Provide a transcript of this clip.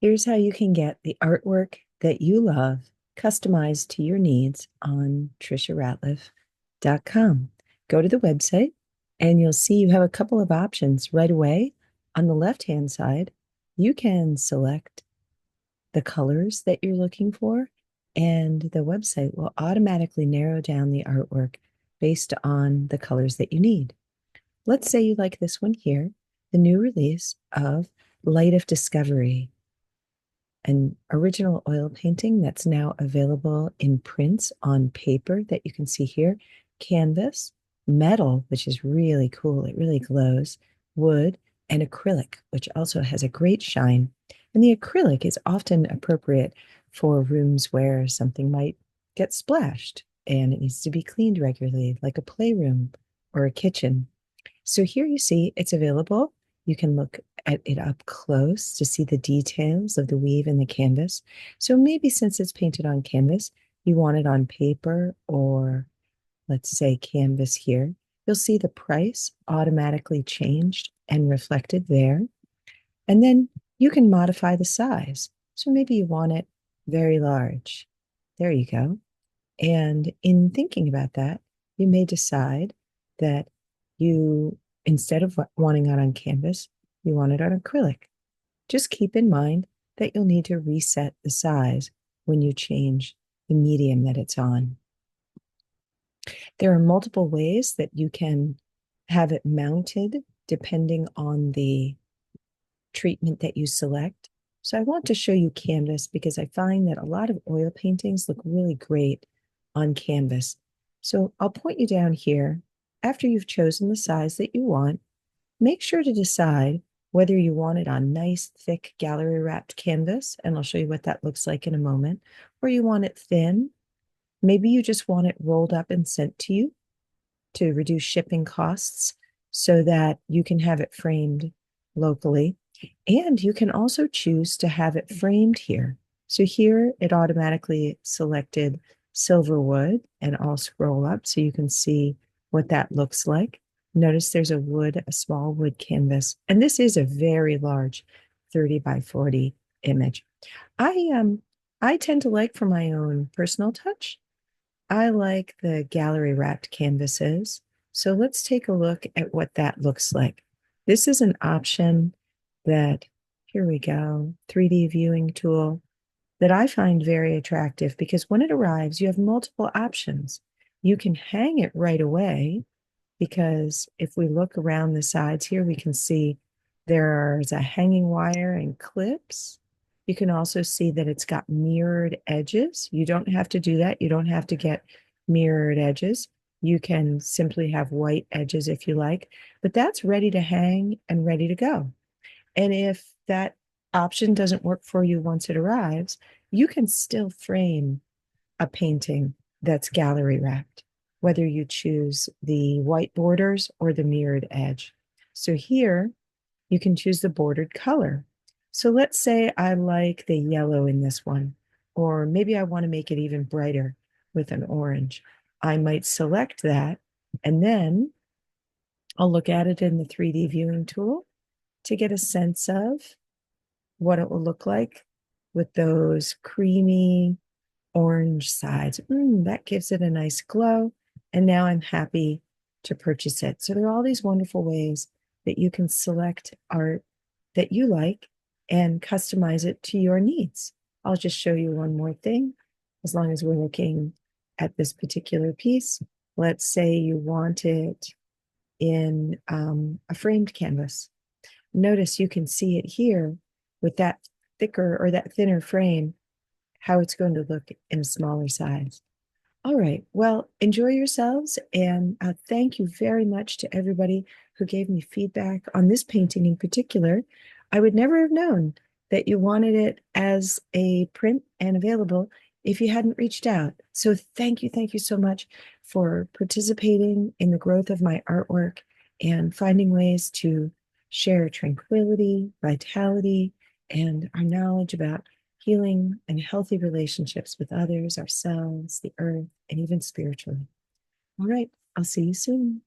Here's how you can get the artwork that you love customized to your needs on triciaratliff.com. Go to the website and you'll see you have a couple of options right away. On the left-hand side, you can select the colors that you're looking for, and the website will automatically narrow down the artwork based on the colors that you need. Let's say you like this one here, the new release of Light of Discovery, an original oil painting that's now available in prints on paper that you can see here, canvas, metal, which is really cool, it really glows, wood, and acrylic, which also has a great shine. And the acrylic is often appropriate for rooms where something might get splashed and it needs to be cleaned regularly, like a playroom or a kitchen. So here you see it's available. You can look at it up close to see the details of the weave in the canvas. So maybe since it's painted on canvas, you want it on paper or let's say canvas here. You'll see the price automatically changed and reflected there. And then you can modify the size. So maybe you want it very large. There you go. And in thinking about that, you may decide that you, instead of wanting it on canvas, you want it on acrylic. Just keep in mind that you'll need to reset the size when you change the medium that it's on. There are multiple ways that you can have it mounted depending on the treatment that you select. So I want to show you canvas because I find that a lot of oil paintings look really great on canvas. So I'll point you down here. After you've chosen the size that you want, make sure to decide whether you want it on nice, thick, gallery wrapped canvas, and I'll show you what that looks like in a moment, or you want it thin. Maybe you just want it rolled up and sent to you to reduce shipping costs so that you can have it framed locally. And you can also choose to have it framed here. So here it automatically selected silver wood, and I'll scroll up so you can see what that looks like. Notice there's a small wood canvas, and this is a very large 30 by 40 image. I tend to like, for my own personal touch, I like the gallery wrapped canvases. So let's take a look at what that looks like. This is an option that, here we go, 3D viewing tool that I find very attractive because when it arrives, you have multiple options. You can hang it right away because if we look around the sides here, we can see there's a hanging wire and clips. You can also see that it's got mirrored edges. You don't have to do that. You don't have to get mirrored edges. You can simply have white edges if you like, but that's ready to hang and ready to go. And if that option doesn't work for you once it arrives, you can still frame a painting that's gallery wrapped, whether you choose the white borders or the mirrored edge. So here you can choose the bordered color. So let's say I like the yellow in this one, or maybe I want to make it even brighter with an orange. I might select that, and then I'll look at it in the 3D viewing tool to get a sense of what it will look like with those creamy orange sides. That gives it a nice glow. And now I'm happy to purchase it. So there are all these wonderful ways that you can select art that you like and customize it to your needs. I'll just show you one more thing. As long as we're looking at this particular piece, let's say you want it in a framed canvas. Notice you can see it here with that thicker or that thinner frame, how it's going to look in a smaller size. All right, well, enjoy yourselves, and thank you very much to everybody who gave me feedback on this painting in particular. I would never have known that you wanted it as a print and available if you hadn't reached out. So thank you so much for participating in the growth of my artwork and finding ways to share tranquility, vitality, and our knowledge about healing and healthy relationships with others, ourselves, the earth, and even spiritually. All right, I'll see you soon.